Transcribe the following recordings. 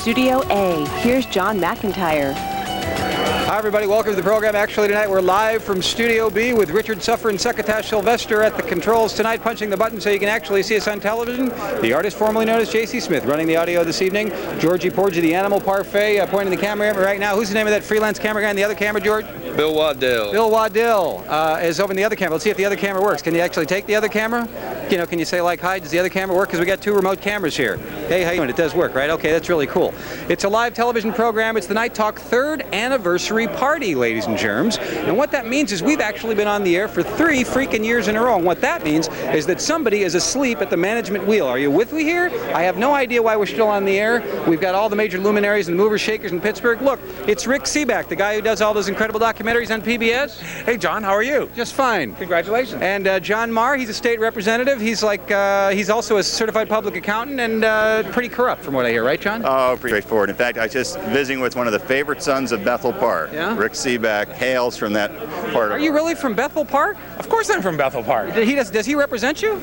Studio A, here's John McIntyre. Hi everybody, welcome to the program. Actually tonight we're live from Studio B with Richard Suffer and Succotash Sylvester at the controls tonight, punching the button so you can actually see us on television. The artist formerly known as J.C. Smith running the audio this evening. Georgie Porgy, the Animal Parfait, pointing the camera at me right now. Who's the name of that freelance camera guy in the other camera, George? Bill Waddell. Bill Waddell is over in the other camera. Let's see if the other camera works. Can you actually take the other camera? You know, can you say like, hi, does the other camera work? Because we got two remote cameras here. Hey, how you doing? It does work, right? Okay, that's really cool. It's a live television program. It's the Night Talk 3rd anniversary party, ladies and germs. And what that means is we've actually been on the air for 3 freaking years in a row. And what that means is that somebody is asleep at the management wheel. Are you with me here? I have no idea why we're still on the air. We've got all the major luminaries and movers, shakers in Pittsburgh. Look, it's Rick Seaback, the guy who does all those incredible documentaries on PBS. Hey, John, how are you? Just fine. Congratulations. And John Marr, he's a state representative. He's like, he's also a certified public accountant and pretty corrupt from what I hear, right, John? Oh, pretty straightforward. In fact, I was just visiting with one of the favorite sons of Bethel Park. Yeah? Rick Seaback hails from that part. Are you really from Bethel Park? Of course I'm from Bethel Park. Does he represent you?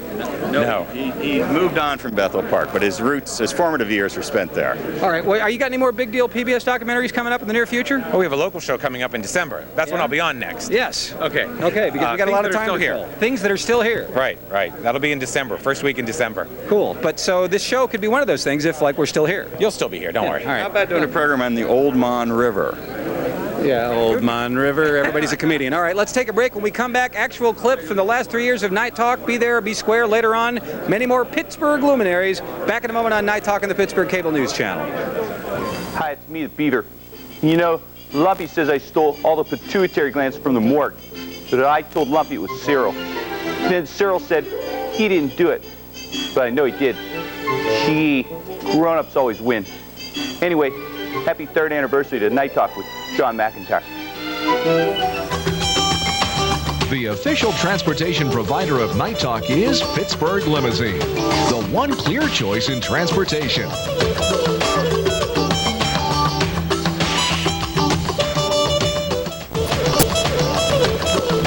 No. He moved on from Bethel Park, but his roots, his formative years were spent there. All right. Well, are you got any more big deal PBS documentaries coming up in the near future? Oh, we have a local show coming up in December. That's when I'll be on next. Yes. Okay. Okay, because we got a lot of time still to here. fill. Things that are still here. Right. That'll be in December, first week in December. Cool. But so this show could be one of those things if like we're still here. You'll still be here, don't worry. All right. How about doing a program on the Old Mon River? Yeah, Old Mon River. Everybody's a comedian. All right, let's take a break. When we come back, actual clips from the last 3 years of Night Talk. Be there, be square. Later on, many more Pittsburgh luminaries. Back in a moment on Night Talk on the Pittsburgh Cable News Channel. Hi, it's me, the Beaver. You know, Lumpy says I stole all the pituitary glands from the morgue, but I told Lumpy it was Cyril. Then Cyril said he didn't do it, but I know he did. Gee, grown-ups always win. Anyway, happy 3rd anniversary to Night Talk with John McIntyre. The official transportation provider of Night Talk is Pittsburgh Limousine, the one clear choice in transportation.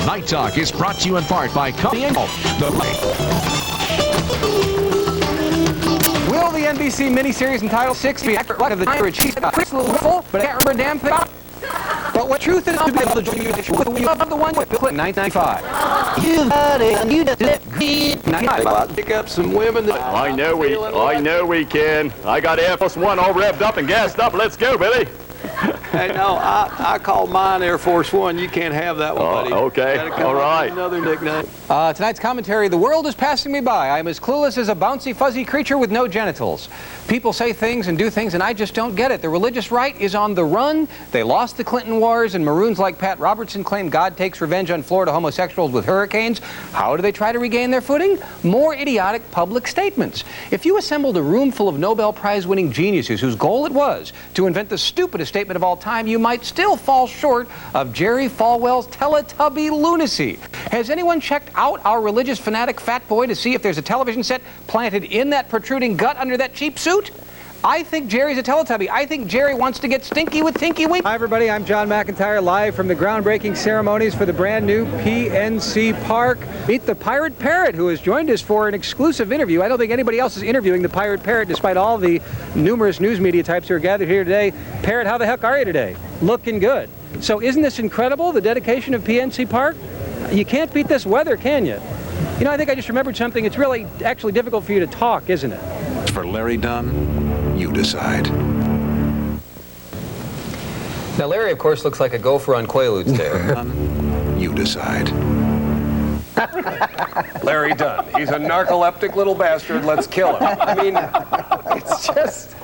Night Talk is brought to you in part by Company Will the NBC miniseries entitled 6 be accurate of the Irish Chief? But I can't remember a damn thing. But what truth is to be able to join you with we love the one with Bill Clinton, 1995. You got it, and you just pick up some women. I know we can. I got Air Force One all revved up and gassed up. Let's go, Billy. Hey, no, I call mine Air Force One. You can't have that one, buddy. Okay, all right. Another nickname. Tonight's commentary, the world is passing me by. I am as clueless as a bouncy, fuzzy creature with no genitals. People say things and do things, and I just don't get it. The religious right is on the run. They lost the Clinton Wars, and Maroons like Pat Robertson claim God takes revenge on Florida homosexuals with hurricanes. How do they try to regain their footing? More idiotic public statements. If you assembled a room full of Nobel Prize-winning geniuses whose goal it was to invent the stupidest statement of all time, you might still fall short of Jerry Falwell's Teletubby lunacy. Has anyone checked out our religious fanatic fat boy to see if there's a television set planted in that protruding gut under that cheap suit? I think Jerry's a Teletubby. I think Jerry wants to get stinky with Tinky Wink. Hi, everybody. I'm John McIntyre, live from the groundbreaking ceremonies for the brand new PNC Park. Meet the Pirate Parrot, who has joined us for an exclusive interview. I don't think anybody else is interviewing the Pirate Parrot, despite all the numerous news media types who are gathered here today. Parrot, how the heck are you today? Looking good. So isn't this incredible, the dedication of PNC Park? You can't beat this weather, can you? You know, I think I just remembered something. It's really actually difficult for you to talk, isn't it? For Larry Dunn, you decide. Now, Larry, of course, looks like a gopher on Quaaludes there. You decide. Larry Dunn. He's a narcoleptic little bastard. Let's kill him. I mean, it's just...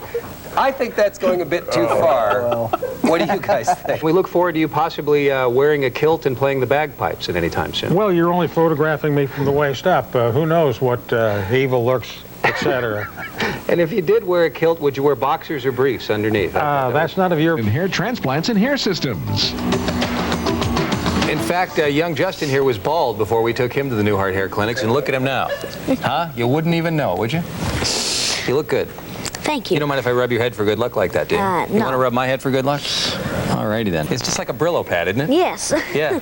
I think that's going a bit too far. Well. What do you guys think? We look forward to you possibly wearing a kilt and playing the bagpipes at any time soon. Well, you're only photographing me from the waist up. Who knows what evil looks, etc. And if you did wear a kilt, would you wear boxers or briefs underneath? That's none of your... And hair transplants and hair systems. In fact, young Justin here was bald before we took him to the New Heart Hair Clinics, and look at him now. Huh? You wouldn't even know, would you? You look good. Thank you. You don't mind if I rub your head for good luck like that, do you? No. You want to rub my head for good luck? Alrighty then. It's just like a Brillo pad, isn't it? Yes. Yeah.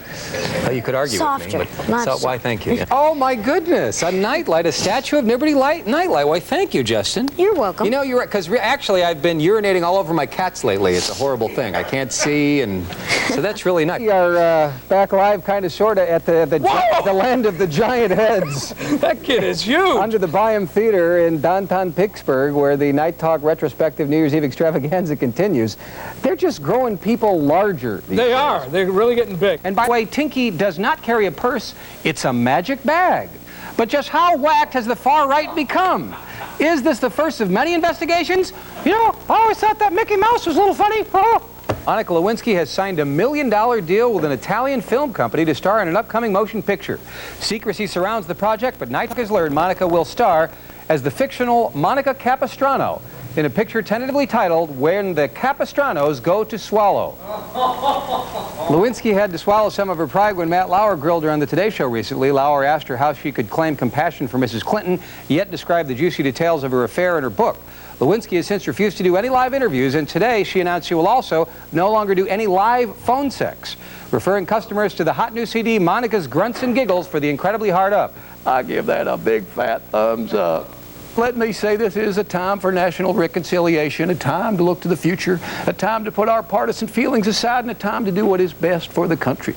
Well, you could argue Softer. with me. Much Why, thank you. Oh, my goodness. A nightlight, a Statue of Liberty nightlight. Why, thank you, Justin. You're welcome. You know, you're right, because actually I've been urinating all over my cats lately. It's a horrible thing. I can't see, and so that's really nice. We are back live, kind of, sort of, at the land of the giant heads. That kid is huge. Under the Byam Theater in downtown Pittsburgh, where the Night Talk retrospective New Year's Eve extravaganza continues. They're just growing people larger. They are. They're really getting big. And by the way, Tinky does not carry a purse. It's a magic bag. But just how whacked has the far right become? Is this the first of many investigations? You know, I always thought that Mickey Mouse was a little funny. Oh. Monica Lewinsky has signed $1 million deal with an Italian film company to star in an upcoming motion picture. Secrecy surrounds the project, but NightTalk has learned Monica will star as the fictional Monica Capistrano in a picture tentatively titled When the Capistranos Go to Swallow. Lewinsky had to swallow some of her pride when Matt Lauer grilled her on the Today Show recently. Lauer asked her how she could claim compassion for Mrs. Clinton, yet describe the juicy details of her affair in her book. Lewinsky has since refused to do any live interviews, and today she announced she will also no longer do any live phone sex, referring customers to the hot new CD, Monica's Grunts and Giggles, for the incredibly hard up. I give that a big fat thumbs up. Let me say this is a time for national reconciliation, a time to look to the future, a time to put our partisan feelings aside, and a time to do what is best for the country.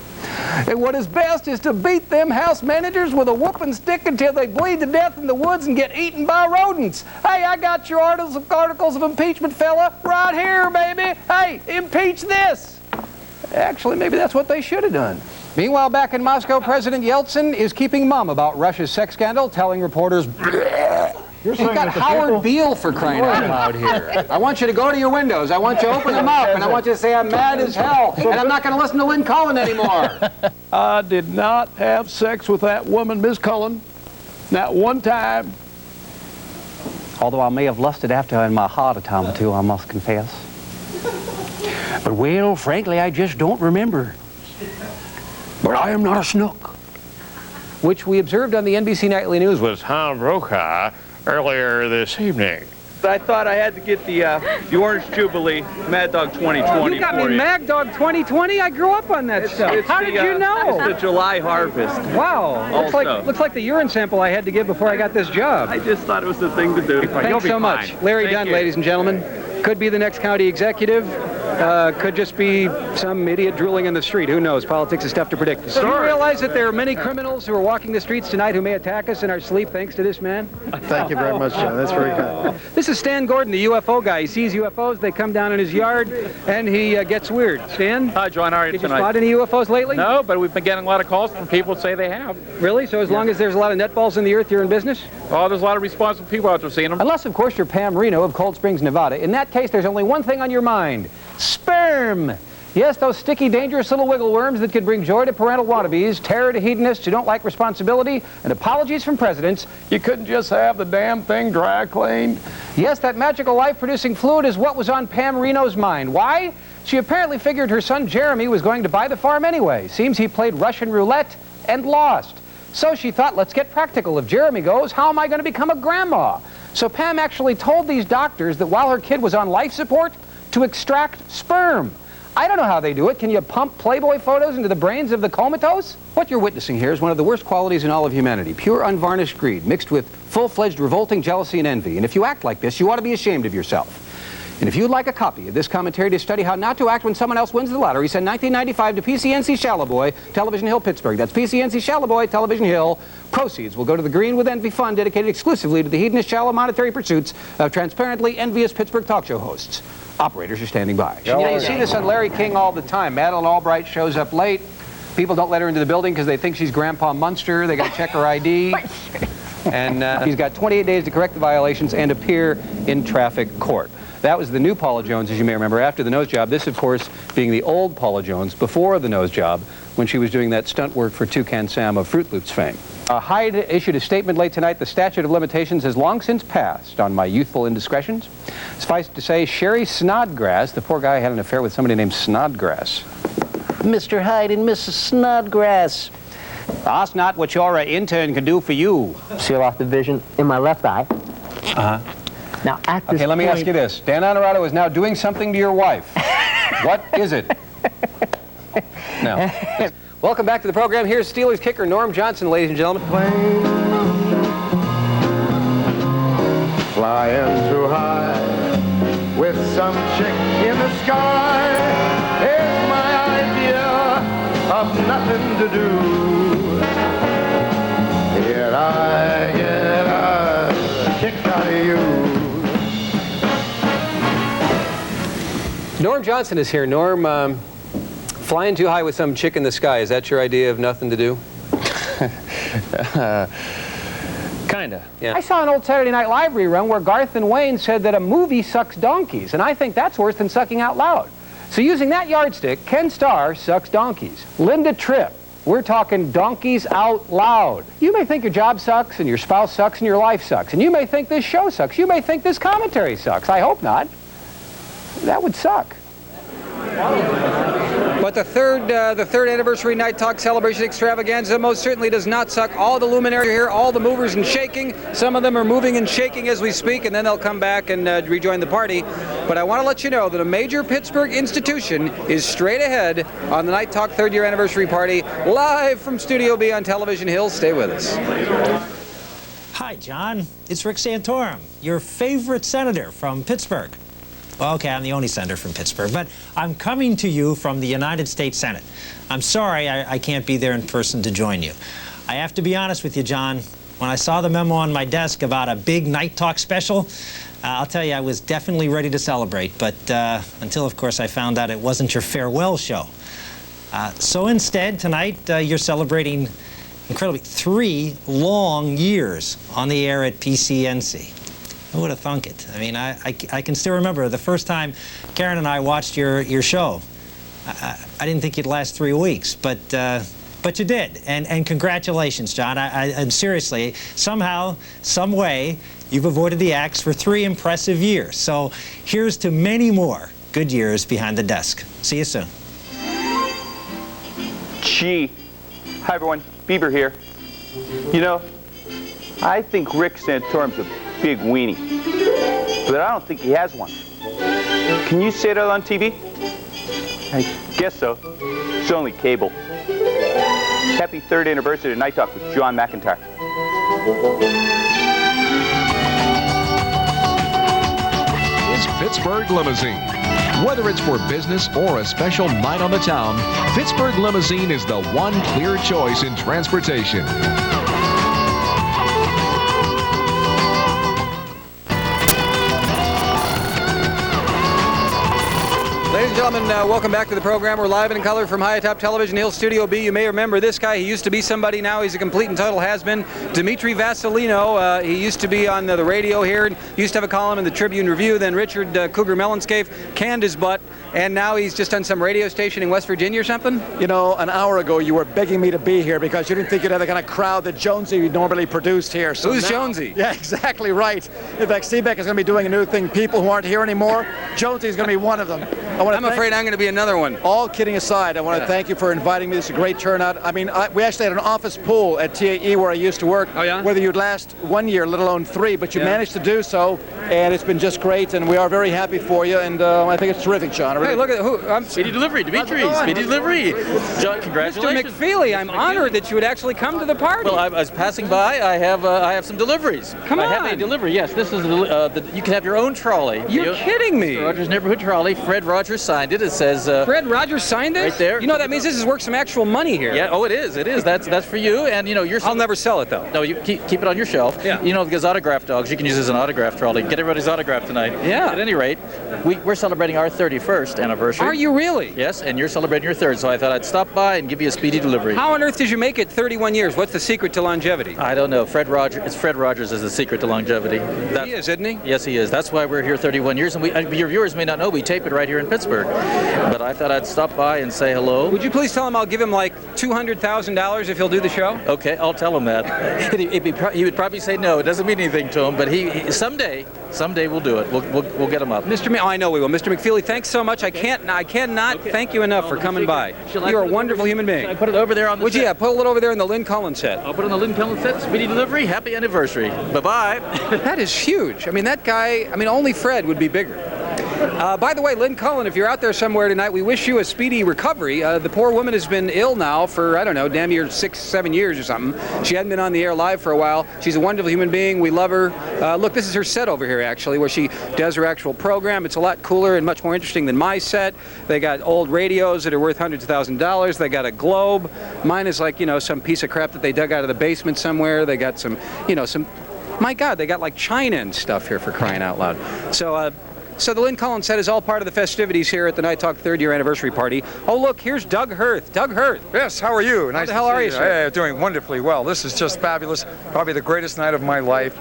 And what is best is to beat them house managers with a whooping stick until they bleed to death in the woods and get eaten by rodents. Hey, I got your articles of impeachment, fella, right here, baby. Hey, impeach this. Actually, maybe that's what they should have done. Meanwhile, back in Moscow, President Yeltsin is keeping mum about Russia's sex scandal, telling reporters, You've got Howard Beale for crying out loud here. I want you to go to your windows. I want you to open them up, and I want you to say, I'm mad as hell, and I'm not going to listen to Lynn Cullen anymore. I did not have sex with that woman, Miss Cullen. Not one time. Although I may have lusted after her in my heart a time or two, I must confess. But, well, frankly, I just don't remember. But I am not a snook. Which we observed on the NBC Nightly News was Tom Brokaw earlier this evening. I thought I had to get the Orange Jubilee Mad Dog 2020. You got me Mad Dog 2020? I grew up on that stuff. How did you know? It's the July harvest. Wow. Looks like the urine sample I had to give before I got this job. I just thought it was the thing to do. Thanks so much. Larry Dunn, ladies and gentlemen. Could be the next county executive. Could just be some idiot drooling in the street. Who knows? Politics is tough to predict. Do you realize that there are many criminals who are walking the streets tonight who may attack us in our sleep thanks to this man? Thank you very much, John. That's very kind. This is Stan Gordon, the UFO guy. He sees UFOs, they come down in his yard, and he gets weird. Stan? Hi, John. How are you Did you tonight? spot any UFOs lately? No, but we've been getting a lot of calls from people who say they have. Really? So as long as there's a lot of nutballs in the earth, you're in business? Oh, there's a lot of responsible people out there seeing them. Unless, of course, you're Pam Reno of Cold Springs, Nevada. In that case, there's only one thing on your mind. Sperm! Yes, those sticky, dangerous little wiggle worms that could bring joy to parental wannabes, terror to hedonists who don't like responsibility, and apologies from presidents. You couldn't just have the damn thing dry cleaned. Yes, that magical life-producing fluid is what was on Pam Reno's mind. Why? She apparently figured her son Jeremy was going to buy the farm anyway. Seems he played Russian roulette and lost. So she thought, let's get practical. If Jeremy goes, how am I going to become a grandma? So Pam actually told these doctors that while her kid was on life support, to extract sperm. I don't know how they do it. Can you pump Playboy photos into the brains of the comatose? What you're witnessing here is one of the worst qualities in all of humanity. Pure, unvarnished greed, mixed with full-fledged revolting jealousy and envy. And if you act like this, you ought to be ashamed of yourself. And if you'd like a copy of this commentary to study how not to act when someone else wins the lottery, send 1995 to PCNC Shallow Boy, Television Hill, Pittsburgh. That's PCNC Shallow Boy, Television Hill. Proceeds will go to the Green with Envy Fund, dedicated exclusively to the hedonist, shallow monetary pursuits of transparently envious Pittsburgh talk show hosts. Operators are standing by. You know, you see this on Larry King all the time. Madeleine Albright shows up late. People don't let her into the building because they think she's Grandpa Munster. They got to check her ID. And he's got 28 days to correct the violations and appear in traffic court. That was the new Paula Jones, as you may remember, after the nose job. This, of course, being the old Paula Jones before the nose job, when she was doing that stunt work for Toucan Sam of Fruit Loops fame. Hyde issued a statement late tonight. The statute of limitations has long since passed on my youthful indiscretions. Suffice it to say, Sherry Snodgrass, the poor guy had an affair with somebody named Snodgrass. Mr. Hyde and Mrs. Snodgrass. That's not what your intern can do for you. See, I lost the vision in my left eye. Uh-huh. Now, at this Okay, let me ask you this. Dan Honorato is now doing something to your wife. What is it? No. Welcome back to the program. Here's Steelers kicker Norm Johnson, ladies and gentlemen. Flying too high with some chick in the sky is my idea of nothing to do. Yet I get a kick out of you. Norm Johnson is here. Norm, flying too high with some chick in the sky, is that your idea of nothing to do? Kinda, yeah. I saw an old Saturday Night Live rerun where Garth and Wayne said that a movie sucks donkeys, and I think that's worse than sucking out loud. So using that yardstick, Ken Starr sucks donkeys. Linda Tripp, we're talking donkeys out loud. You may think your job sucks, and your spouse sucks, and your life sucks. And you may think this show sucks. You may think this commentary sucks. I hope not. That would suck. But the third anniversary Night Talk celebration extravaganza most certainly does not suck. All the luminaries are here, all the movers and shaking. Some of them are moving and shaking as we speak, and then they'll come back and rejoin the party. But I want to let you know that a major Pittsburgh institution is straight ahead on the Night Talk third-year anniversary party, live from Studio B on Television Hill. Stay with us. Hi, John. It's Rick Santorum, your favorite senator from Pittsburgh. Well, okay, I'm the only senator from Pittsburgh, but I'm coming to you from the United States Senate. I'm sorry I can't be there in person to join you. I have to be honest with you, John. When I saw the memo on my desk about a big Night Talk special, I'll tell you, I was definitely ready to celebrate, but until, of course, I found out it wasn't your farewell show. So instead, tonight, you're celebrating, incredibly, 3 long years on the air at PCNC. Who would have thunk it? I mean, I can still remember the first time Karen and I watched your show. I didn't think you'd last 3 weeks, but you did. And congratulations, John. And seriously, somehow, some way, you've avoided the axe for 3 impressive years. So here's to many more good years behind the desk. See you soon. Gee. Hi, everyone. Bieber here. You know, I think Rick Santorum's a big weenie, but I don't think he has one. Can you say that on TV? I guess so. It's only cable. Happy 3rd anniversary of Night Talk with John McIntyre. Is Pittsburgh Limousine. Whether it's for business or a special night on the town, Pittsburgh Limousine is the one clear choice in transportation. Ladies and gentlemen, welcome back to the program. We're live and in color from high atop Television Hill Studio B. You may remember this guy. He used to be somebody. Now he's a complete and total has-been. Dimitri Vasilino. He used to be on the radio here. And used to have a column in the Tribune Review. Then Richard Cougar Mellencave canned his butt. And now he's just on some radio station in West Virginia or something? You know, an hour ago you were begging me to be here because you didn't think you'd have the kind of crowd that Jonesy normally produced here. So who's now, Jonesy? Yeah, exactly right. In fact, Seebeck is going to be doing a new thing. People who aren't here anymore, Jonesy's going to be one of them. I'm afraid I'm going to be another one. All kidding aside, I want to thank you for inviting me. This is a great turnout. I mean, we actually had an office pool at TAE where I used to work. Oh, yeah? Whether you'd last 1 year, let alone 3, but you managed to do so, and it's been just great, and we are very happy for you, and I think it's terrific, John. Hey, look at who. Speedy delivery, Dimitri. Speedy delivery. John, congratulations. Mr. McFeely, I'm honored that you would actually come to the party. Well, I was passing by. I have some deliveries. Come on. I have a delivery. Yes, this is you can have your own trolley. You're kidding me. Mr. Rogers' neighborhood trolley. Fred Rogers signed it. It says. Fred Rogers signed it? Right there. You know that means this is worth some actual money here. Yeah. Oh, it is. It is. That's for you. And you know you're. I'll never sell it though. No, you keep it on your shelf. Yeah. You know because autograph dogs you can use as an autograph trolley. Get everybody's autograph tonight. Yeah. At any rate, we're celebrating our 31st anniversary. Are you really? Yes. And you're celebrating your 3rd, so I thought I'd stop by and give you a speedy delivery. How on earth did you make it 31 years? What's the secret to longevity? I don't know. Fred Rogers is the secret to longevity. He is, isn't he? Yes, he is. That's why we're here 31 years, and your viewers may not know we tape it right here in Pittsburgh. But I thought I'd stop by and say hello. Would you please tell him I'll give him like $200,000 if he'll do the show? Okay, I'll tell him that. He would probably say no. It doesn't mean anything to him, but he someday we'll do it. We'll get him up. I know we will. Mr. McFeely, thanks so much. I cannot thank you enough for coming by. You're a wonderful human being. Should I put it over there on the set? Yeah, put it over there in the Lynn Collins set. I'll put it on the Lynn Collins set. Speedy delivery. Happy anniversary. Bye-bye. That is huge. I mean, that guy, only Fred would be bigger. By the way, Lynn Cullen, if you're out there somewhere tonight, we wish you a speedy recovery. The poor woman has been ill now for, I don't know, damn near 6-7 years or something. She hadn't been on the air live for a while. She's a wonderful human being. We love her. Look, this is her set over here, actually, where she does her actual program. It's a lot cooler and much more interesting than my set. They got old radios that are worth hundreds of thousands of dollars. They got a globe. Mine is like, you know, some piece of crap that they dug out of the basement somewhere. They got some, you know, my God, they got like china and stuff here, for crying out loud. So the Lynn Cullen set is all part of the festivities here at the Night Talk 3rd year anniversary party. Oh, look, here's Doug Hirth. Doug Hirth. Yes, how are you? How the hell are you, sir? Hey, doing wonderfully well. This is just fabulous. Probably the greatest night of my life.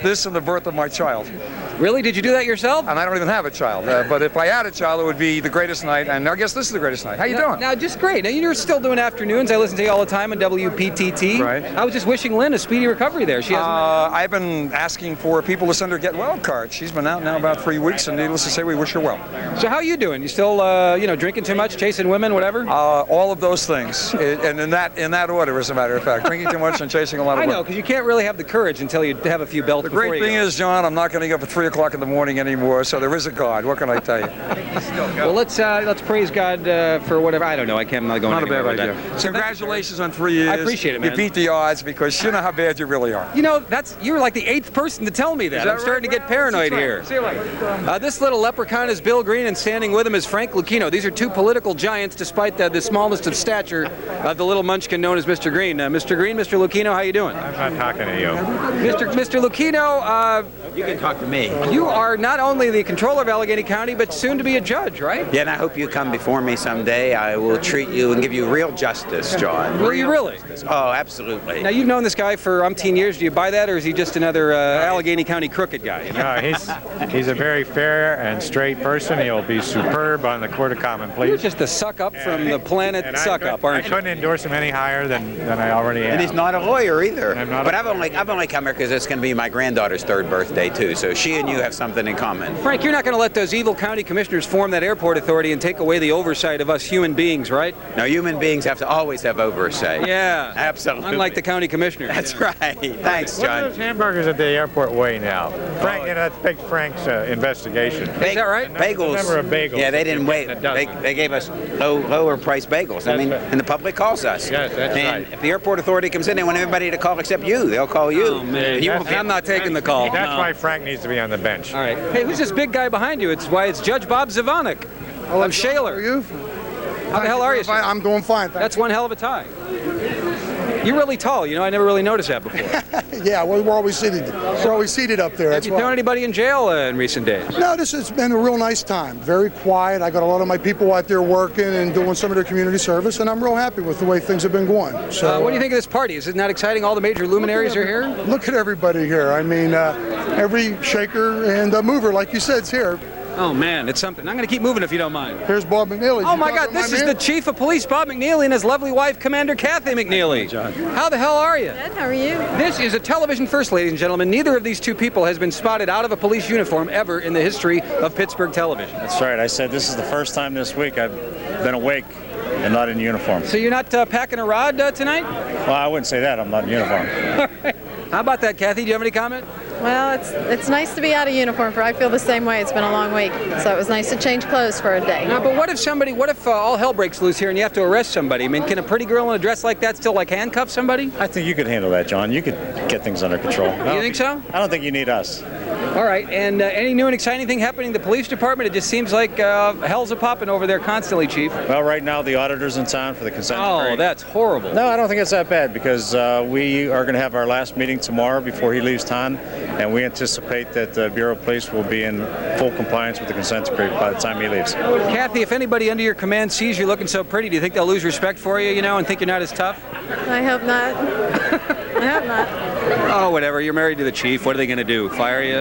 This and the birth of my child. Really? Did you do that yourself? And I don't even have a child. But if I had a child, it would be the greatest night. And I guess this is the greatest night. How you doing? Now, just great. Now, you're still doing afternoons. I listen to you all the time on WPTT. Right. I was just wishing Lynn a speedy recovery there. She hasn't. I've been asking for people to send her get well cards. She's been out now about 3 weeks, and needless to say, we wish her well. So how are you doing? You still, you know, drinking too much, chasing women, whatever? All of those things, and in that order, as a matter of fact. Drinking too much and chasing a lot of women. I know, because you can't really have the courage until you have a few belts. The great thing is, John, I'm not going to get up at 3 o'clock in the morning anymore, so there is a God. What can I tell you? Well, let's praise God for whatever. I don't know. I'm not going Not a anywhere bad with idea. that. Congratulations on 3 years. I appreciate it, man. You beat the odds because you know how bad you really are. You know, you're like the 8th person to tell me that. I'm starting to get paranoid here. See you later. This little leprechaun is Bill Green, and standing with him is Frank Lucchino. These are two political giants, despite the smallest of stature of the little munchkin known as Mr. Green. Mr. Green, Mr. Lucchino, how you doing? I'm not talking to you. Mr. Lucchino, you can talk to me. You are not only the controller of Allegheny County, but soon to be a judge, right? Yeah, and I hope you come before me someday. I will treat you and give you real justice, John. Will you really? Justice. Oh, absolutely. Now, you've known this guy for umpteen years. Do you buy that, or is he just another Allegheny County crooked guy? You know? No, he's a very fair and straight person. He'll be superb on the Court of Common Pleas. You're just a suck-up from the planet suck-up, aren't you? I couldn't endorse him any higher than I already am. And he's not a lawyer either. But I've only come here because it's going to be my granddaughter's 3rd birthday, too. So she and you have something in common. Frank, you're not going to let those evil county commissioners form that airport authority and take away the oversight of us human beings, right? No, human beings have to always have oversight. Yeah. Absolutely. Unlike the county commissioners. That's right. Thanks, John. What are those hamburgers at the airport weigh now? Frank, you know, that's Big Frank's investigation. Is that right? Bagels. Remember a bagel? Yeah, they didn't weigh. They gave us lower price bagels. I mean, and the public calls us. Yes, that's and right. if the airport authority comes in, they want everybody to call except you. They'll call you. Oh, man. I'm not taking the call. That's why Frank needs to be on the bench. All right. Hey, who's this big guy behind you? It's Judge Bob Zavanek. I'm Shaler. How are you? How the hell are you, sir? I'm doing fine. That's one hell of a tie. You're really tall. You know, I never really noticed that before. Yeah, we're always seated. We're always seated up there. Have you thrown anybody in jail in recent days? No, this has been a real nice time. Very quiet. I got a lot of my people out there working and doing some of their community service, and I'm real happy with the way things have been going. So, what do you think of this party? Is it not exciting? All the major luminaries are here? Look at everybody here. I mean, every shaker and mover, like you said, is here. Oh, man, it's something. I'm going to keep moving if you don't mind. Here's Bob McNeely. Oh, my God, this is the chief of police, Bob McNeely, and his lovely wife, Commander Kathy McNeely. John. How the hell are you? Good, how are you? This is a television first, ladies and gentlemen. Neither of these two people has been spotted out of a police uniform ever in the history of Pittsburgh television. That's right. I said this is the first time this week I've been awake and not in uniform. So you're not packing a rod tonight? Well, I wouldn't say that. I'm not in uniform. How about that, Kathy? Do you have any comment? Well, it's nice to be out of uniform, for I feel the same way. It's been a long week, so it was nice to change clothes for a day. No, but what if all hell breaks loose here and you have to arrest somebody? I mean, can a pretty girl in a dress like that still like handcuff somebody? I think you could handle that, John. You could get things under control. You think so? I don't think you need us. All right, and any new and exciting thing happening in the police department? It just seems like hell's a-popping over there constantly, Chief. Well, right now the auditor's in town for the consent decree. Oh, that's horrible. No, I don't think it's that bad because we are going to have our last meeting tomorrow before he leaves town, and we anticipate that the Bureau of Police will be in full compliance with the consent decree by the time he leaves. Kathy, if anybody under your command sees you looking so pretty, do you think they'll lose respect for you, and think you're not as tough? I hope not. I hope not. Oh, whatever. You're married to the chief. What are they going to do? Fire you?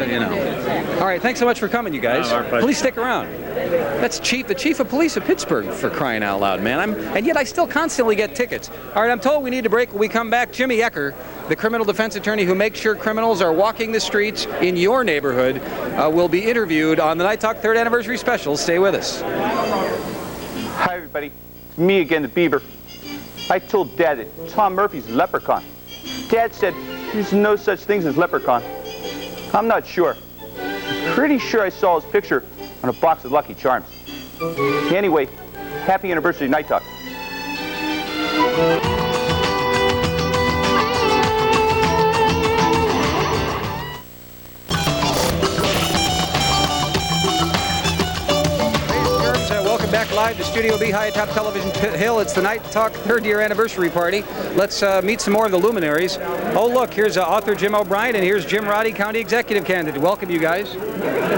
All right. Thanks so much for coming, you guys. Please stick around. That's the chief of police of Pittsburgh, for crying out loud, man. And yet I still constantly get tickets. All right. I'm told we need to break. When we come back, Jimmy Ecker, the criminal defense attorney who makes sure criminals are walking the streets in your neighborhood, will be interviewed on the Night Talk 3rd Anniversary Special. Stay with us. Hi, everybody. It's me again, the Beaver. I told Dad that Tom Murphy's a leprechaun. Dad said there's no such things as leprechaun. I'm not sure. Pretty sure I saw his picture on a box of Lucky Charms. Anyway, happy anniversary, Night Talk. Welcome back live to Studio B, high atop Television Hill. It's the Night Talk third-year anniversary party. Let's meet some more of the luminaries. Oh, look, here's author Jim O'Brien, and here's Jim Roddy, County Executive Candidate. Welcome, you guys.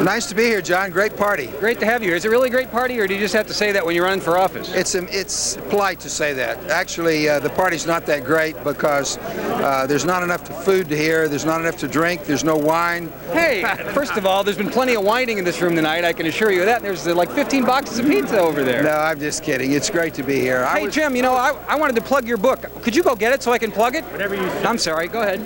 Nice to be here, John. Great party. Great to have you here. Is it really a great party, or do you just have to say that when you're running for office? It's polite to say that. Actually, the party's not that great because there's not enough food here, there's not enough to drink, there's no wine. Hey, first of all, there's been plenty of whining in this room tonight, I can assure you of that. And there's like 15 boxes of pizza over there. No, I'm just kidding. It's great to be here. Hey, Jim, you know, I wanted to plug your book. Could you go get it so I can plug it? Whatever you say. I'm sorry, go ahead.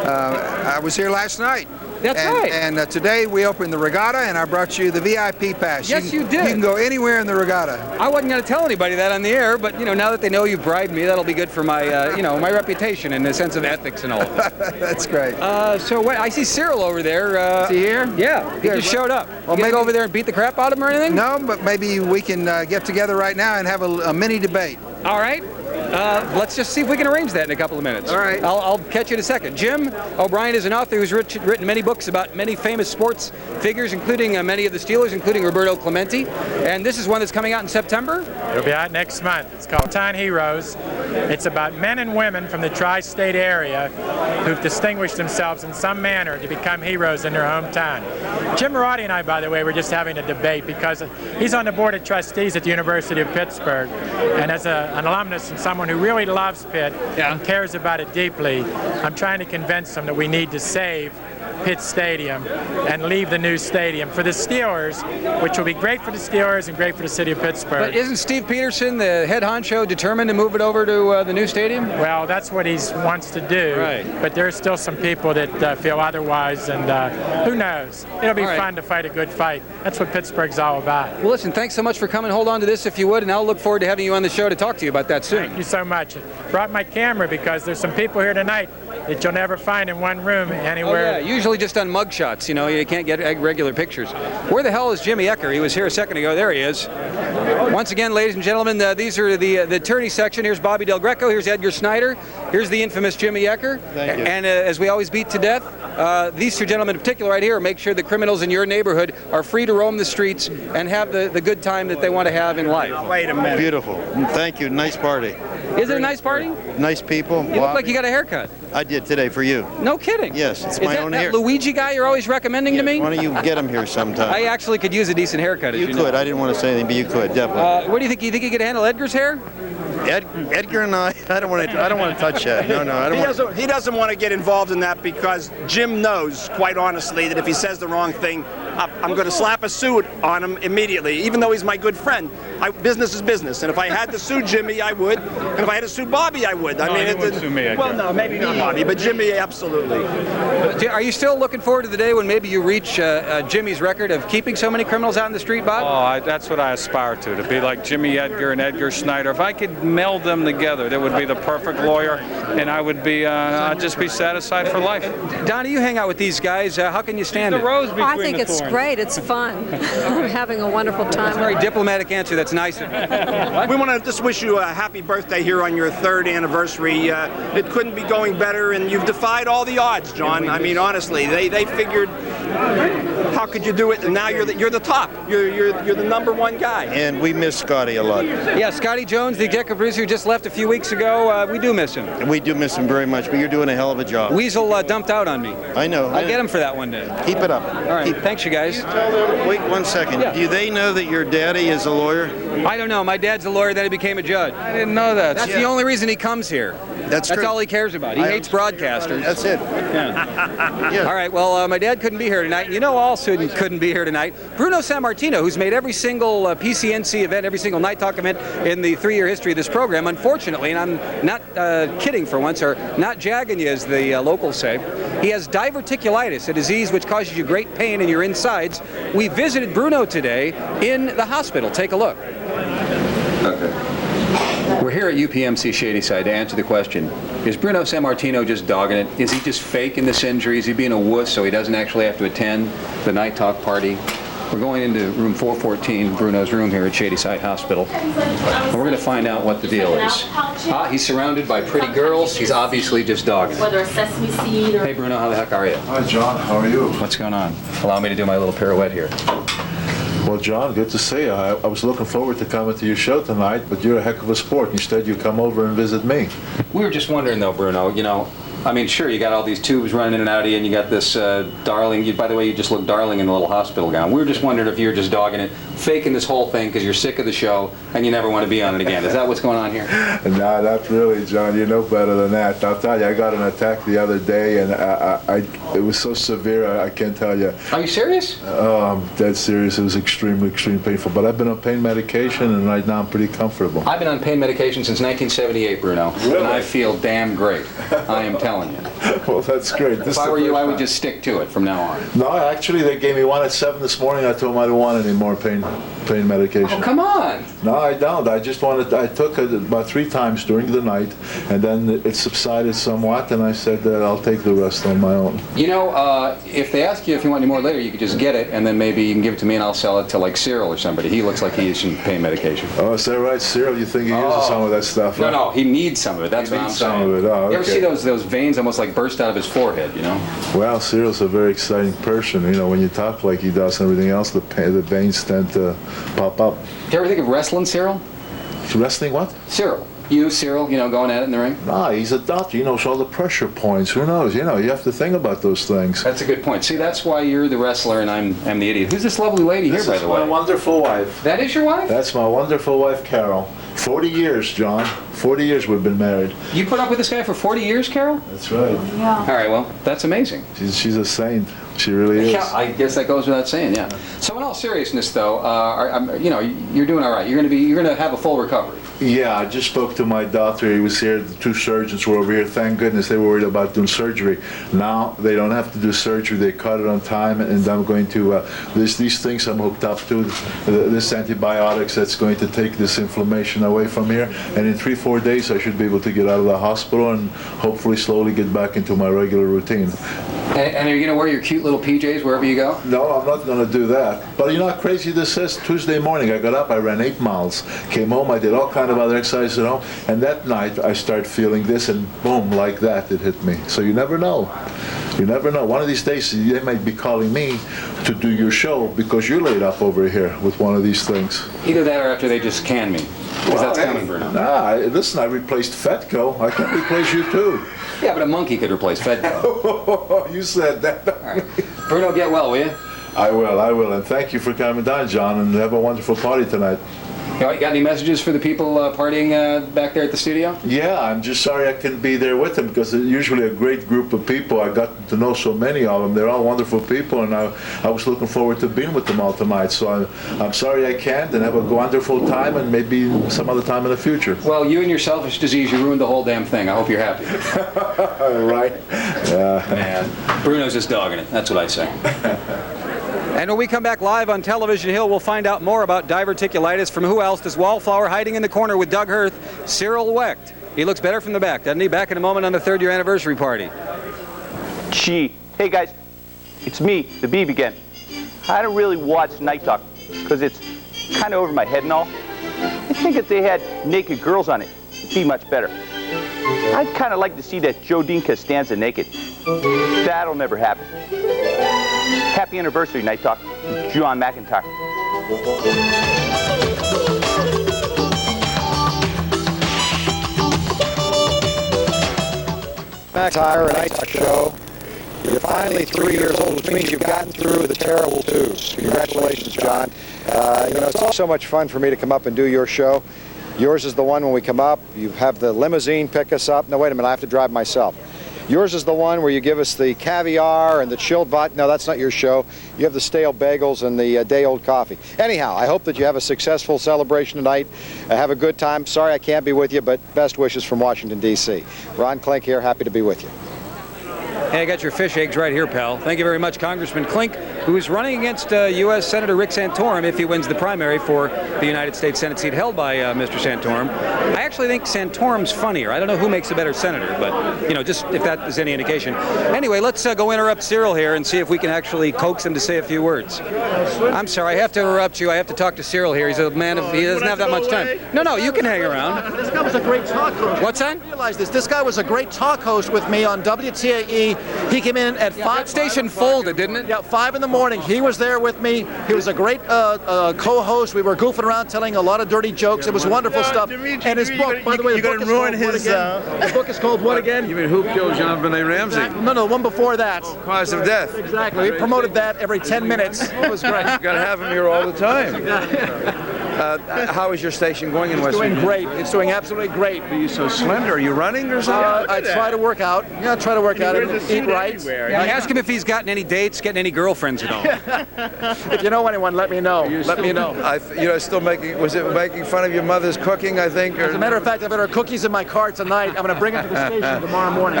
I was here last night. That's right. And today we opened the regatta, and I brought you the VIP pass. Yes, you did. You can go anywhere in the regatta. I wasn't going to tell anybody that on the air, but you know, now that they know you bribed me, that'll be good for my, you know, my reputation and the sense of ethics and all. That's great. So what? I see Cyril over there. Is he here? Yeah, he just showed up. Well, maybe go over there and beat the crap out of him or anything? No, but maybe we can get together right now and have a mini debate. All right. Let's just see if we can arrange that in a couple of minutes. All right. I'll catch you in a second. Jim O'Brien is an author who's written many books about many famous sports figures, including many of the Steelers, including Roberto Clemente. And this is one that's coming out in September. It'll be out next month. It's called Hometown Heroes. It's about men and women from the tri-state area who've distinguished themselves in some manner to become heroes in their hometown. Jim Roddy and I, by the way, were just having a debate because he's on the board of trustees at the University of Pittsburgh. And as an alumnus and someone who really loves Pitt and cares about it deeply, I'm trying to convince him that we need to save Pitt Stadium and leave the new stadium for the Steelers, which will be great for the Steelers and great for the city of Pittsburgh. But isn't Steve Peterson, the head honcho, determined to move it over to the new stadium? Well, that's what he wants to do. Right. But there's still some people that feel otherwise, and who knows? It'll be fun to fight a good fight. That's what Pittsburgh's all about. Well, listen, thanks so much for coming. Hold on to this if you would, and I'll look forward to having you on the show to talk to you about that soon. Thank you so much. Brought my camera because there's some people here tonight that you'll never find in one room anywhere. Oh, yeah, usually just on mugshots, you know, you can't get regular pictures. Where the hell is Jimmy Ecker? He was here a second ago. There he is. Once again, ladies and gentlemen, these are the attorney section. Here's Bobby Del Greco. Here's Edgar Snyder. Here's the infamous Jimmy Ecker. Thank you. And as we always beat to death, these two gentlemen in particular right here make sure the criminals in your neighborhood are free to roam the streets and have the good time that they want to have in life. Wait a minute. Beautiful. Thank you. Nice party. Is it a nice party? Nice people. You look like you got a haircut. I did today for you. No kidding. Yes, it's my own hair. Is that Luigi guy you're always recommending to me? Why don't you get him here sometime? I actually could use a decent haircut. You could. I didn't want to say anything, but you could definitely. What do you think? You think you could handle Edgar's hair? Edgar and I don't want to touch that. No, I don't. He doesn't want to get involved in that because Jim knows, quite honestly, that if he says the wrong thing, I'm going to slap a suit on him immediately, even though he's my good friend. Business is business, and if I had to sue Jimmy, I would. And if I had to sue Bobby, I would. You wouldn't sue me, I well, guess. no, maybe not Bobby, but Jimmy, absolutely. Are you still looking forward to the day when maybe you reach Jimmy's record of keeping so many criminals out in the street, Bob? Oh, that's what I aspire to be like Jimmy Edgar and Edgar Snyder. If I could meld them together, that would be the perfect lawyer, and I would be, I'd just be satisfied for life. Donna, you hang out with these guys. How can you stand it? I think it's great. It's fun. I'm having a wonderful time. That's a very diplomatic answer. That's nice of you. We want to just wish you a happy birthday here on your third anniversary. It couldn't be going better, and you've defied all the odds, John. I mean, honestly, they figured, how could you do it? And now you're the top. You're the #1 guy. And we miss Scotty a lot. Yeah, Scotty Jones, the executive producer who just left a few weeks ago. We do miss him. We do miss him very much, but you're doing a hell of a job. Weasel dumped out on me. I know. I'll get him for that one day. Keep it up. All right. Thanks, you guys. Wait 1 second. Yeah. Do they know that your daddy is a lawyer? I don't know. My dad's a lawyer, then he became a judge. I didn't know that. That's the only reason he comes here. That's true. all he cares about. He hates broadcasters. That's it. Yeah. All right. Well, my dad couldn't be here tonight. You know, also couldn't be here tonight. Bruno Sammartino, who's made every single PCNC event, every single Night Talk event in the 3-year history of this program. Unfortunately, and I'm not kidding for once, or not jagging you, as the locals say, he has diverticulitis, a disease which causes you great pain in your insides. We visited Bruno today in the hospital. Take a look. We're here at UPMC Shadyside to answer the question, is Bruno Sammartino just dogging it? Is he just faking this injury? Is he being a wuss so he doesn't actually have to attend the Night Talk party? We're going into room 414, Bruno's room here at Shadyside Hospital. And we're going to find out what the deal is. He's surrounded by pretty girls. He's obviously just dogging it. Hey Bruno, how the heck are you? Hi John, how are you? What's going on? Allow me to do my little pirouette here. Well, John, good to see you. I was looking forward to coming to your show tonight, but you're a heck of a sport. Instead, you come over and visit me. We were just wondering, though, Bruno, you know, I mean, sure, you got all these tubes running in and out of you, and you got this darling, by the way, you just look darling in the little hospital gown. We were just wondering if you were just dogging it, faking this whole thing because you're sick of the show and you never want to be on it again. Is that what's going on here? No, not really, John. You know better than that. I'll tell you, I got an attack the other day, and it was so severe, I can't tell you. Are you serious? Oh, I'm dead serious. It was extremely painful. But I've been on pain medication, and right now I'm pretty comfortable. I've been on pain medication since 1978, Bruno. Really? And I feel damn great. I am telling you. Well, that's great. If I were you, I would just stick to it from now on. No, actually, they gave me one at 7 this morning. I told them I don't want any more pain medication. Oh, come on. No, I don't. I just wanted. I took it about 3 times during the night, and then it subsided somewhat, and I said that I'll take the rest on my own. You know, if they ask you if you want any more later, you could just get it, and then maybe you can give it to me, and I'll sell it to, like, Cyril or somebody. He looks like he needs some pain medication. Oh, is that right, Cyril? You think he uses some of that stuff? No, no, he needs some of it. That's what I'm saying. Some of it. Oh, okay. You ever see those veins almost like burst out of his forehead, you know? Well, Cyril's a very exciting person. You know, when you talk like he does and everything else, the veins tend to pop up. Do you ever think of wrestling, Cyril? Wrestling what? Cyril. You, Cyril, you know, going at it in the ring? Nah, he's a doctor. He knows all the pressure points. Who knows? You know, you have to think about those things. That's a good point. See, that's why you're the wrestler and I'm the idiot. Who's this lovely lady here, by the way? This is my wonderful wife. That is your wife? That's my wonderful wife, Carol. 40 years, John. 40 years we've been married. You put up with this guy for 40 years, Carol? That's right. Yeah. All right, well, that's amazing. She's a saint. She really is. Yeah, I guess that goes without saying, yeah. So in all seriousness, though, you know, you're doing all right. You're going to have a full recovery. Yeah, I just spoke to my doctor. He was here. The 2 surgeons were over here. Thank goodness they were worried about doing surgery. Now they don't have to do surgery. They cut it on time, and I'm going to these things I'm hooked up to. This antibiotics that's going to take this inflammation away from here. And in 3-4 days, I should be able to get out of the hospital and hopefully slowly get back into my regular routine. And are you going to wear your cute little PJs wherever you go? No, I'm not going to do that. But you know how crazy this is? Tuesday morning, I got up, I ran 8 miles, came home, I did all kinds of other exercises at home, and that night I started feeling this, and boom, like that, it hit me. So you never know. You never know. One of these days, they might be calling me to do your show because you're laid up over here with one of these things. Either that or after they just can me. Because that's coming, Bruno. Nah, listen, I replaced Fetco. I can replace you too. Yeah, but a monkey could replace Fetco. You said that. All right. Bruno, get well, will you? I will. And thank you for coming down, John, and have a wonderful party tonight. You got any messages for the people partying back there at the studio? Yeah, I'm just sorry I couldn't be there with them because they're usually a great group of people. I got to know so many of them. They're all wonderful people, and I was looking forward to being with them all tonight. So I'm sorry I can't, and have a wonderful time, and maybe some other time in the future. Well, you and your selfish disease, you ruined the whole damn thing. I hope you're happy. Right. Man, Bruno's just dogging it. That's what I say. And when we come back live on Television Hill, we'll find out more about diverticulitis from who else does Wallflower, hiding in the corner with Doug Hirth, Cyril Wecht. He looks better from the back, doesn't he? Back in a moment on the 3rd-year anniversary party. Gee. Hey, guys. It's me, the Beeb again. I don't really watch NightTalk because it's kind of over my head and all. I think if they had naked girls on it, it'd be much better. I'd kind of like to see that Jodine Costanza naked. That'll never happen. Happy anniversary, NightTalk. John McIntyre. McIntyre, a NightTalk show. You're finally 3 years old, which means you've gotten through the terrible 2s. Congratulations, John. You know, it's all so much fun for me to come up and do your show. Yours is the one when we come up, you have the limousine pick us up. No, wait a minute, I have to drive myself. Yours is the one where you give us the caviar and the chilled vodka. No, that's not your show. You have the stale bagels and the day-old coffee. Anyhow, I hope that you have a successful celebration tonight. Have a good time. Sorry I can't be with you, but best wishes from Washington, D.C. Ron Klink here, happy to be with you. Hey, I got your fish eggs right here, pal. Thank you very much, Congressman Klink, who's running against U.S. Senator Rick Santorum if he wins the primary for the United States Senate seat held by Mr. Santorum. I actually think Santorum's funnier. I don't know who makes a better senator, but, you know, just if that is any indication. Anyway, let's go interrupt Cyril here and see if we can actually coax him to say a few words. I'm sorry, I have to interrupt you. I have to talk to Cyril here. He's a man of, he doesn't have that much time. No, you can hang around. This guy was a great talk host. What's that? I realize this. This guy was a great talk host with me on WTAE. He came in at 5. That station folded, didn't it? Yeah, 5 in the morning. He was there with me. He was a great co-host. We were goofing around, telling a lot of dirty jokes. It was wonderful stuff. And his book, by the way, you're going to ruin his. The book is called what again? You mean Who Killed John Benet Ramsey? No, the one before that. Cause of Death. Exactly. We promoted that every 10 minutes. It was great. You got to have him here all the time. How is your station going in West Virginia? It's doing great. It's doing absolutely great. Are you so slender? Are you running or something? I try to work out. Yeah, I try to work out and eat right. Yeah, ask him if he's gotten any dates, getting any girlfriends at all. If you know anyone, let me know. Let me know. You're still making, was it making fun of your mother's cooking, I think? Or? As a matter of fact, I've got her cookies in my car tonight. I'm going to bring them to the station tomorrow morning.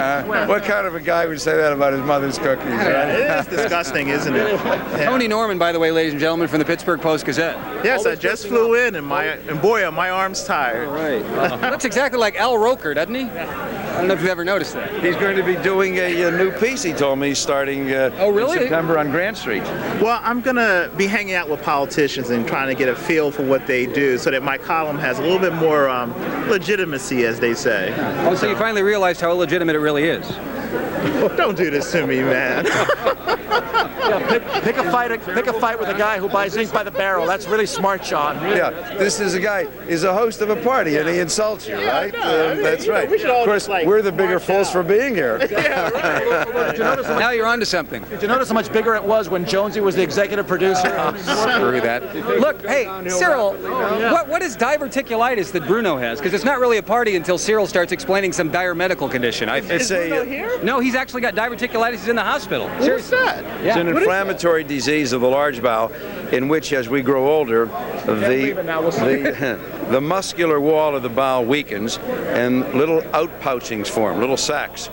What kind of a guy would say that about his mother's cookies? Right? It is disgusting, isn't it? Yeah. Tony Norman, by the way, ladies and gentlemen, from the Pittsburgh Post-Gazette. Yes, I just flew in, and boy, are my arms tired. All right. Looks exactly like Al Roker, doesn't he? I don't know if you've ever noticed that. He's going to be doing a new piece, he told me, starting in September on Grant Street. Well, I'm going to be hanging out with politicians and trying to get a feel for what they do so that my column has a little bit more legitimacy, as they say. Oh, so you finally realized how illegitimate it really is. Oh, don't do this to me, man. Yeah, pick a fight with a guy who buys ink by the barrel. That's really smart, Sean. Really. Yeah, this is a guy, he's a host of a party, and he insults you, right? That's right. Of course, we're the bigger fools for being here. Yeah, right. Now you're onto something. Did you notice how much bigger it was when Jonesy was the executive producer? Screw that. Look, hey, Cyril, what is diverticulitis that Bruno has? Because it's not really a party until Cyril starts explaining some dire medical condition. Is Bruno here? No, he's actually got diverticulitis. He's in the hospital. What's that? It's an inflammatory disease of the large bowel in which, as we grow older, the muscular wall of the bowel weakens and little outpouchings form, little sacs.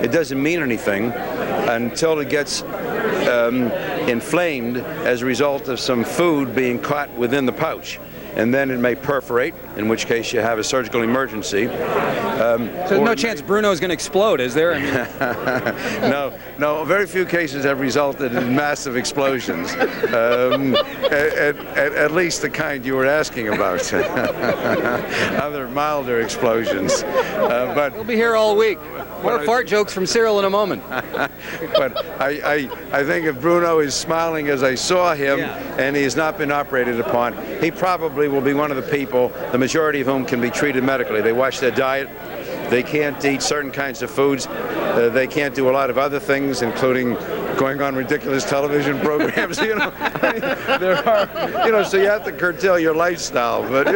It doesn't mean anything until it gets inflamed as a result of some food being caught within the pouch. And then it may perforate, in which case you have a surgical emergency. So there's no chance Bruno's going to explode, is there? I mean... No. Very few cases have resulted in massive explosions. At least the kind you were asking about. Other milder explosions. But we'll be here all week. More fart jokes from Cyril in a moment. But I think if Bruno is smiling as I saw him, and he has not been operated upon, he probably will be one of the people, the majority of whom can be treated medically. They watch their diet. They can't eat certain kinds of foods. They can't do a lot of other things, including going on ridiculous television programs. There are, so you have to curtail your lifestyle. But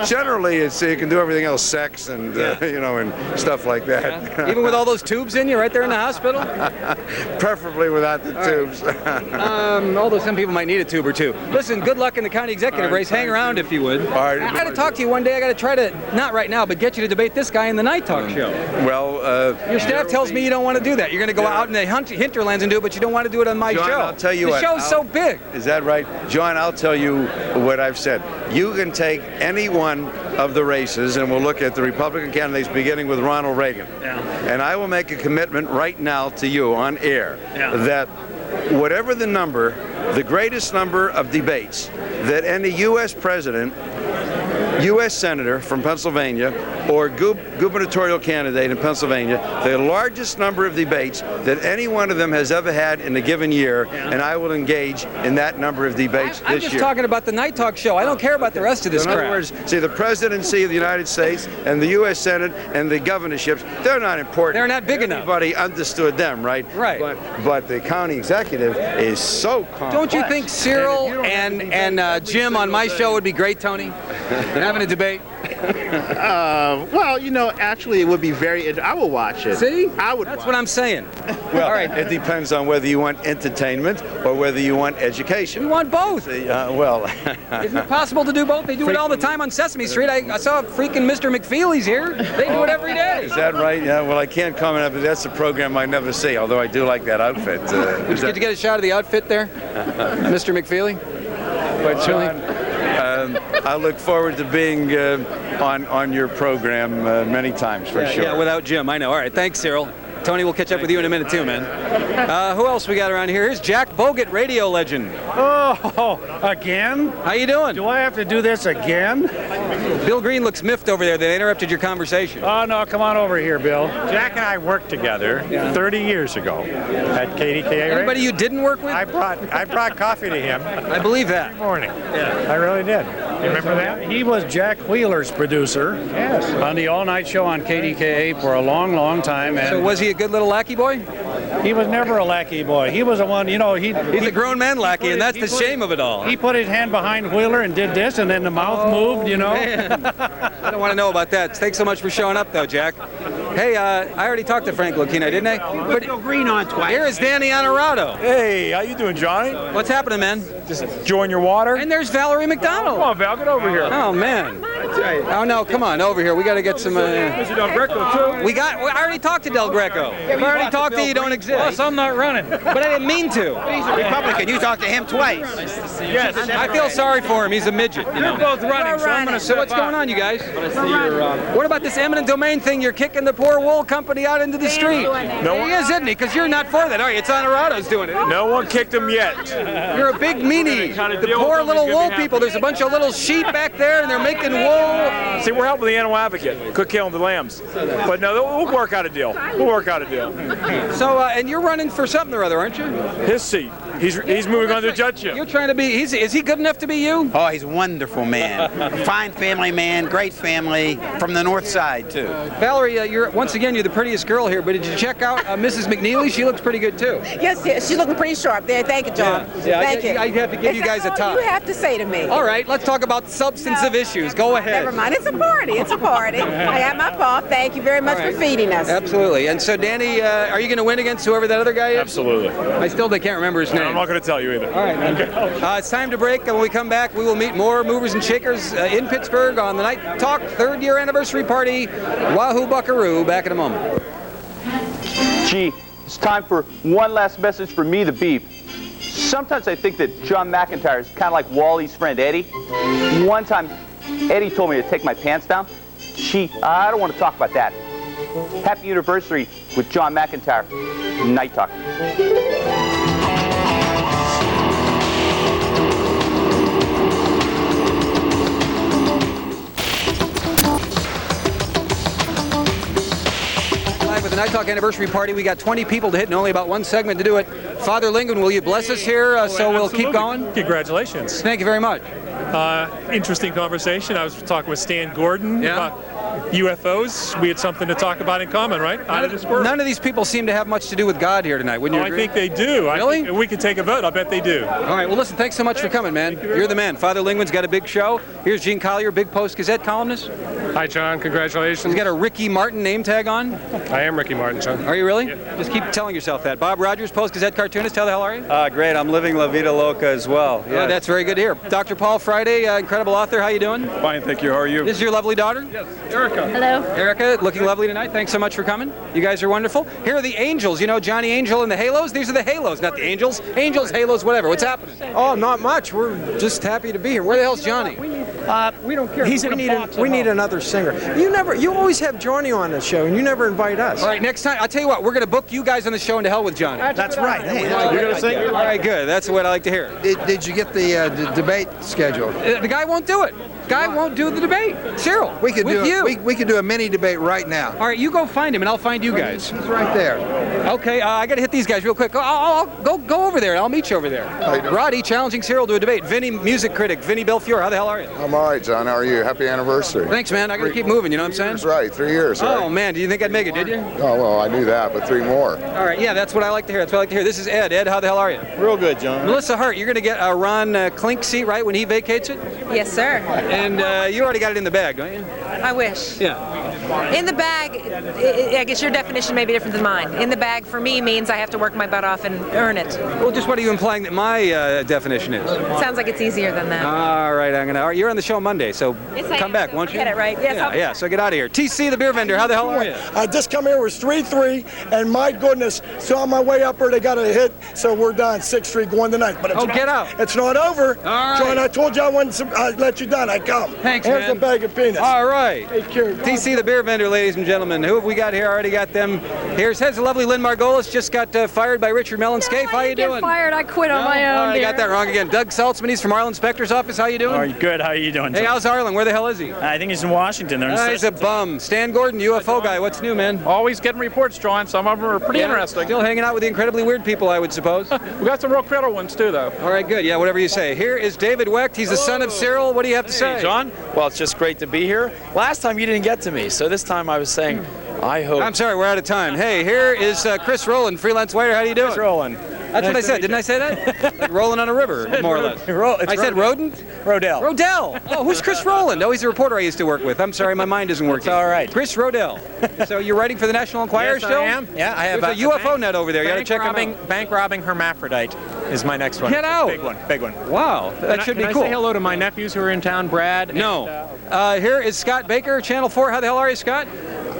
generally, you can do everything else, sex and and stuff like that. Yeah. Even with all those tubes in you, right there in the hospital. Preferably without the tubes. Although some people might need a tube or two. Listen, good luck in the county executive race. Hang around if you would. All right. I got to talk to you one day. I got to try to, not right now, but get you to debate this guy in the NightTalk show. Well, your staff tells me you don't want to do that. You're going to go out in the hinterlands and do it, but you don't want to do it on my John, show. I'll tell you the show's so big. Is that right? John, I'll tell you what I've said. You can take any one of the races, and we'll look at the Republican candidates beginning with Ronald Reagan. Yeah. And I will make a commitment right now to you on air that whatever the number, the greatest number of debates that any U.S. president, U.S. senator from Pennsylvania, or gubernatorial candidate in Pennsylvania, the largest number of debates that any one of them has ever had in a given year, and I will engage in that number of debates this year. I'm just talking about the NightTalk show. I don't care about the rest of this crap. In other words, see, the presidency of the United States and the U.S. Senate and the governorships, they're not important. They're not big enough. Everybody understood them, right? Right. But the county executive is so complex. Don't you think Cyril and Jim on my show would be great, Tony? Having a debate? Well, you know, actually, it would be very. I will watch it. See? I would. That's what I'm saying. Well, all right. It depends on whether you want entertainment or whether you want education. We want both. Well, isn't it possible to do both? They do it all the time on Sesame Street. I saw freaking Mr. McFeely's here. They do it every day. Is that right? Yeah. Well, I can't comment on it, but that's a program I never see. Although I do like that outfit. Did you get a shot of the outfit there, Mr. McFeely? But John, I look forward to being on your program many times for sure. Yeah, without Jim, I know. All right, thanks, Cyril. Tony, we'll catch up with you in a minute too, man. Who else we got around here? Here's Jack Bogut, radio legend. Oh, again? How you doing? Do I have to do this again? Bill Green looks miffed over there. They interrupted your conversation. Oh, no, come on over here, Bill. Jack and I worked together 30 years ago at KDKA. Anybody you didn't work with? I brought coffee to him. I believe that. Every morning. Yeah. I really did. You remember that? He was Jack Wheeler's producer. Yes. On the all-night show on KDKA for a long, long time. And so was he a good little lackey boy? He was never a lackey boy. He was the one, you know, he's a grown man lackey, and that's the shame of it all. He put his hand behind Wheeler and did this, and then the mouth moved, you know. Man. I don't want to know about that. Thanks so much for showing up, though, Jack. Hey, I already talked to Frank Lucchino, didn't I? But Bill Green on twice. Here is Danny Honorado. Hey, how you doing, Johnny? What's happening, man? Just enjoying your water. And there's Valerie McDonald. Come on, Val, get over here. Oh man. Oh no, come on over here. We got to get some. Mr. Del Greco too. I already talked to Del Greco. I've already talked to you. Don't exist. Plus, I'm not running. But I didn't mean to. He's a Republican. You talked to him twice. Yes. I feel sorry for him. He's a midget. You know. You're both running, so I'm going to So what's going on, you guys? What about this eminent domain thing? You're kicking the poor wool company out into the street. No, he is, isn't he? Because you're not for that, are you? It's Honorado's doing it. No one kicked him yet. You're a big meanie. The poor little wool people. There's a bunch of little sheep back there, and they're making wool. See, we're helping the animal advocate. Quit killing the lambs. But no, we'll work out a deal. We'll work out a deal. So, and you're running for something or other, aren't you? His seat. He's moving on to the judgeship. You're trying to be. Is he good enough to be you? Oh, he's a wonderful man. Fine family man, great family from the north side too. Valerie, you're the prettiest girl here. But did you check out Mrs. McNeely? She looks pretty good too. Yes, she's looking pretty sharp there. Thank you, John. Yeah, Thank you. I have to give you guys a tie. You have to say to me. All right, let's talk about substantive issues. Go ahead. Never mind. It's a party. It's a party. I have my paw. Thank you very much for feeding us. Absolutely. And so, Danny, are you going to win against whoever that other guy is? Absolutely. I still can't remember his name. I'm not going to tell you either. All right, man. It's time to break, and when we come back, we will meet more movers and shakers in Pittsburgh on the NightTalk third-year anniversary party. Wahoo Buckaroo. Back in a moment. Gee, it's time for one last message from me, the Beep. Sometimes I think that John McIntyre is kind of like Wally's friend Eddie. One time, Eddie told me to take my pants down. Gee, I don't want to talk about that. Happy anniversary with John McIntyre. NightTalk. With the NightTalk anniversary party, we got 20 people to hit and only about one segment to do it. Father Lingman, will you bless us here so we'll keep going? Congratulations. Thank you very much. Interesting conversation. I was talking with Stan Gordon about UFOs. We had something to talk about in common, right? None of these people seem to have much to do with God here tonight, wouldn't you agree? I think they do. Really? We could take a vote. I bet they do. All right. Well, listen, thanks so much for coming, man. You're the man. Father Lingman's got a big show. Here's Gene Collier, big Post-Gazette columnist. Hi, John. Congratulations. He's got a Ricky Martin name tag on. I am Ricky Martin, John. Are you really? Yeah. Just keep telling yourself that. Bob Rogers, Post-Gazette cartoonist. How the hell are you? Great. I'm living La Vida Loca as well. Yeah. Oh, that's very good to hear. Dr. Paul Friday, incredible author. How you doing? Fine, thank you. How are you? This is your lovely daughter? Yes, Erica. Hello. Erica, looking lovely tonight. Thanks so much for coming. You guys are wonderful. Here are the Angels. You know Johnny Angel and the Halos? These are the Halos, not the Angels. Angels, Halos, whatever. What's happening? Oh, not much. We're just happy to be here. Where the hell's Johnny? We don't care. We need another singer. You always have Johnny on the show, and you never invite us. All right, next time, I'll tell you what, we're going to book you guys on the show and to hell with Johnny. That's right. Hey, you're going to sing? All right, good. That's what I like to hear. Did you get the debate scheduled? The guy won't do it. Guy won't do the debate. Cyril, we could do a mini debate right now. All right, you go find him, and I'll find you guys. He's right there. Okay, I got to hit these guys real quick. I'll go over there. I'll meet you over there. Roddy challenging Cyril to a debate. Vinny, music critic. Vinny Belfiore, how the hell are you? I'm all right, John. How are you? Happy anniversary. Thanks, man. I got to keep moving. You know what I'm saying? That's right. 3 years. Right? Oh man, do you think I'd make it? Did you? Oh well, I knew that, but 3 more. All right, yeah, that's what I like to hear. That's what I like to hear. This is Ed. Ed, how the hell are you? Real good, John. Melissa Hart, you're going to get a Ron Klink seat, right, when he vacates it? Yes, sir. And you already got it in the bag, don't you? I wish. Yeah. In the bag, I guess your definition may be different than mine. In the bag for me means I have to work my butt off and earn it. Well, just what are you implying that my definition is? Sounds like it's easier than that. All right, you're on the show Monday, so Yes, I come am, back, so won't you? get it right. Yes, I'll be yeah. So get out of here. TC, the beer vendor. How the hell are you? I just come here, it was 3-3, and my goodness, so on my way up here, they got a hit, so we're down 6-3 going tonight. But it's get out. It's not over. All right. John, I told you I'd let you down. I come. Thanks, Here's man. a bag of peanuts. All right. Take care. TC, the beer vendor, ladies and gentlemen. Who have we got here? I already got them. Here's the lovely Lynn Margolis, just got fired by Richard Mellon-Scaife. How you doing? Fired. I quit on my own. I got that wrong again. Doug Saltzman, he's from Arlen Inspector's office. How you doing? Oh, good. How are you doing? Hey, how's Arlen? Where the hell is he? I think he's in Washington. He's a bum. Stan Gordon, UFO guy. What's new, man? Always getting reports, John. Some of them are pretty interesting. Still hanging out with the incredibly weird people, I would suppose. We got some real critter ones too, though. All right, good. Yeah, whatever you say. Here is David Wecht. He's the son of Cyril. What do you have to say? John? Well, it's just great to be here. Last time you didn't get to me, so this time I was saying, I hope. I'm sorry, we're out of time. Hey, here is Chris Rowland, freelance writer. How do you doing? Chris Rowland. That's what I said. Didn't I say that? Like rolling on a river, more or less. I said rodent? Rodell. Rodell. Oh, who's Chris Rowland? Oh, he's a reporter I used to work with. I'm sorry, my mind isn't working. It's all right. Chris Rodell. So you're writing for the National Enquirer Yes, still? I am. Yeah, I have There's a UFO net over there. You got to check him out. Bank robbing hermaphrodite is my next one. Get out. Big one. Big one. Wow, that should be cool. Can I say hello to my nephews who are in town, Brad? No. Here is Scott Baker, Channel 4. How the hell are you, Scott?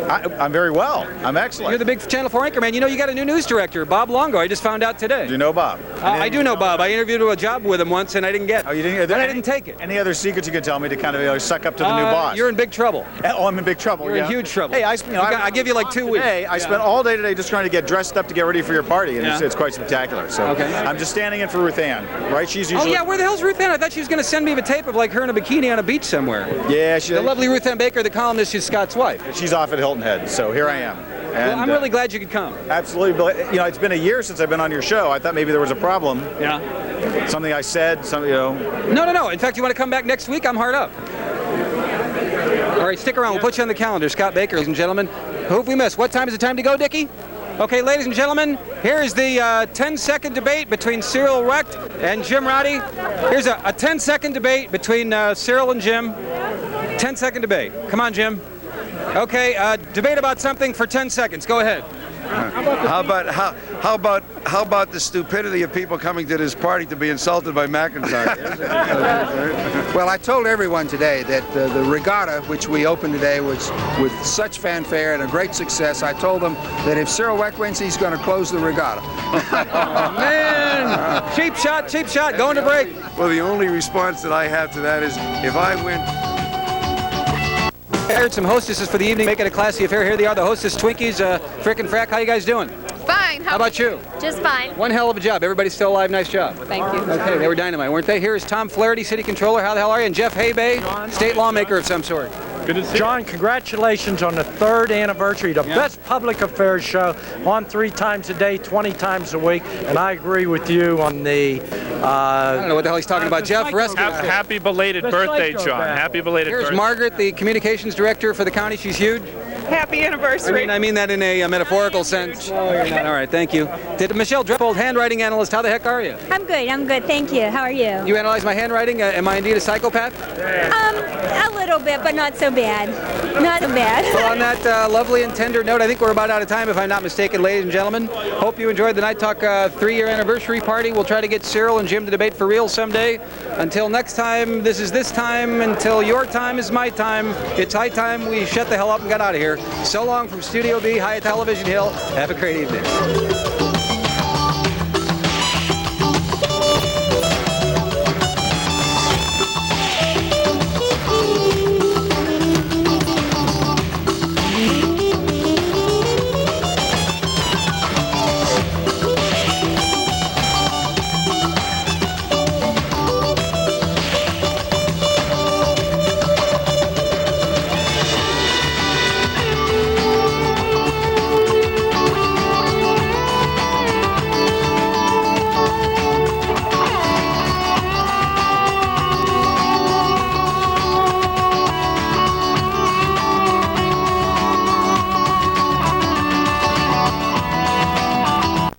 I'm very well. I'm excellent. You're the big Channel 4 anchor man. You know you got a new news director, Bob Longo. I just found out today. Do you know Bob? I do know Bob. I interviewed a job with him once and I didn't get it. Oh, you didn't? I didn't take it. Any other secrets you can tell me to kind of suck up to the new boss? You're in big trouble. Oh, I'm in big trouble. You're in huge trouble. Hey, I give you like 2 weeks. I spent all day today just trying to get dressed up to get ready for your party, and it's quite spectacular. So I'm just standing in for Ruth Ann, right? She's usually. Oh yeah, where the hell's Ruth Ann? I thought she was going to send me a tape of like her in a bikini on a beach somewhere. Yeah, the lovely Ruth Ann Baker, the columnist, is Scott's wife. She's off at Hilton Head, so here I am. And, well, I'm really glad you could come. Absolutely, but it's been a year since I've been on your show. I thought maybe there was a problem. Yeah. Something I said, No. In fact, you want to come back next week? I'm hard up. All right, stick around. We'll put you on the calendar. Scott Baker, ladies and gentlemen. Who have we missed? What time is it time to go, Dickie? Okay, ladies and gentlemen, here is the 10-second debate between Cyril Wecht and Jim Roddy. Here's a 10-second debate between Cyril and Jim. 10-second debate. Come on, Jim. Okay, debate about something for 10 seconds. Go ahead. How about the stupidity of people coming to this party to be insulted by McIntyre? Well, I told everyone today that the regatta, which we opened today, was with such fanfare and a great success. I told them that if Cyril Wecht wins, he's going to close the regatta. Man, cheap shot, going to break. Well, the only response that I have to that is if I win. I hired some hostesses for the evening, make it a classy affair. Here they are, the hostess Twinkies, Frick and Frack. How you guys doing? Fine. How about you? Just fine. One hell of a job. Everybody's still alive. Nice job. Thank you. Okay, they were dynamite, weren't they? Here is Tom Flaherty, City Controller. How the hell are you? And Jeff Haybay, State Lawmaker of some sort. Good to see you. John, congratulations on the 3rd anniversary, the best public affairs show, on 3 times a day, 20 times a week, and I agree with you on the... I don't know what the hell he's talking about. Jeff, rescue us. Happy belated birthday, John. Happy belated birthday. Here's Margaret, the communications director for the county. She's huge. Happy anniversary. I mean that in a metaphorical sense. Oh, you're not. All right, thank you. Michelle Dreppold, handwriting analyst. How the heck are you? I'm good. Thank you. How are you? You analyze my handwriting? Am I indeed a psychopath? A little bit, but not so bad. Not so bad. Well, on that lovely and tender note, I think we're about out of time, if I'm not mistaken, ladies and gentlemen. Hope you enjoyed the Night Talk 3-year anniversary party. We'll try to get Cyril and Jim to debate for real someday. Until next time, this is this time. Until your time is my time. It's high time we shut the hell up and got out of here. So long from Studio B, Hyatt Television Hill. Have a great evening.